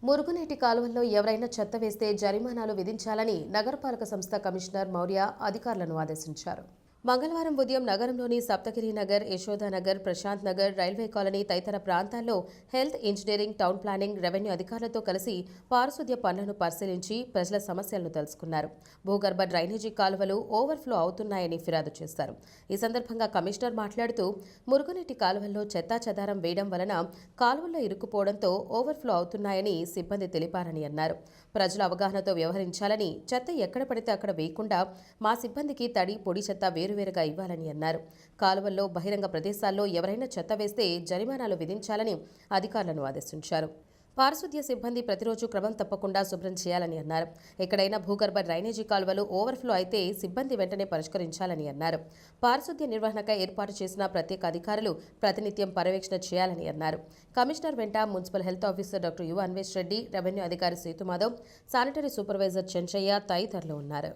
మురుగునీటి కాలువల్లో ఎవరైనా చెత్త వేస్తే జరిమానాలు విధించాలని నగరపాలక సంస్థ కమిషనర్ మౌర్య అధికారులను ఆదేశించారు. మంగళవారం ఉదయం నగరంలోని సప్తగిరి నగర్, యశోదానగర్, ప్రశాంత్ నగర్, రైల్వే కాలనీ తదితర ప్రాంతాల్లో health, engineering, town planning, revenue అధికారులతో కలిసి పారిశుద్ధ్య పనులను పరిశీలించి ప్రజల సమస్యలను తెలుసుకున్నారు. భూగర్భ డ్రైనేజీ కాలువలు ఓవర్ఫ్లో అవుతున్నాయని ఫిర్యాదు చేశారు. ఈ సందర్భంగా కమిషనర్ మాట్లాడుతూ మురుగునీటి కాలువల్లో చెత్తాచెదారం వేయడం వలన కాలువల్లో ఇరుక్కుపోవడంతో ఓవర్ఫ్లో అవుతున్నాయని సిబ్బంది తెలిపారని అన్నారు. ప్రజల అవగాహనతో వ్యవహరించాలని, చెత్త ఎక్కడ పడితే అక్కడ వేయకుండా మా సిబ్బందికి తడి, పొడి చెత్త వేరువేరుగా ఇవ్వాలని అన్నారు. కాలువల్లో, బహిరంగ ప్రదేశాల్లో ఎవరైనా చెత్త వేస్తే జరిమానాలు విధించాలని అధికారులను ఆదేశించారు. పారిశుద్ధ్య సిబ్బంది ప్రతిరోజు క్రమం తప్పకుండా శుభ్రం చేయాలని అన్నారు. ఎక్కడైనా భూగర్భ డ్రైనేజీ కాలువలు ఓవర్ఫ్లో అయితే సిబ్బంది వెంటనే పరిష్కరించాలని అన్నారు. పారిశుద్ధ్య నిర్వహణకై ఏర్పాటు చేసిన ప్రత్యేక అధికారులు ప్రతినిత్యం పర్యవేక్షణ చేయాలని అన్నారు. కమిషనర్ వెంట municipal health officer doctor you Anvesh Reddy, revenue అధికారి సేతుమాధవ్, శానిటరీ సూపర్వైజర్ చెంచయ్య తదితరులు ఉన్నారు.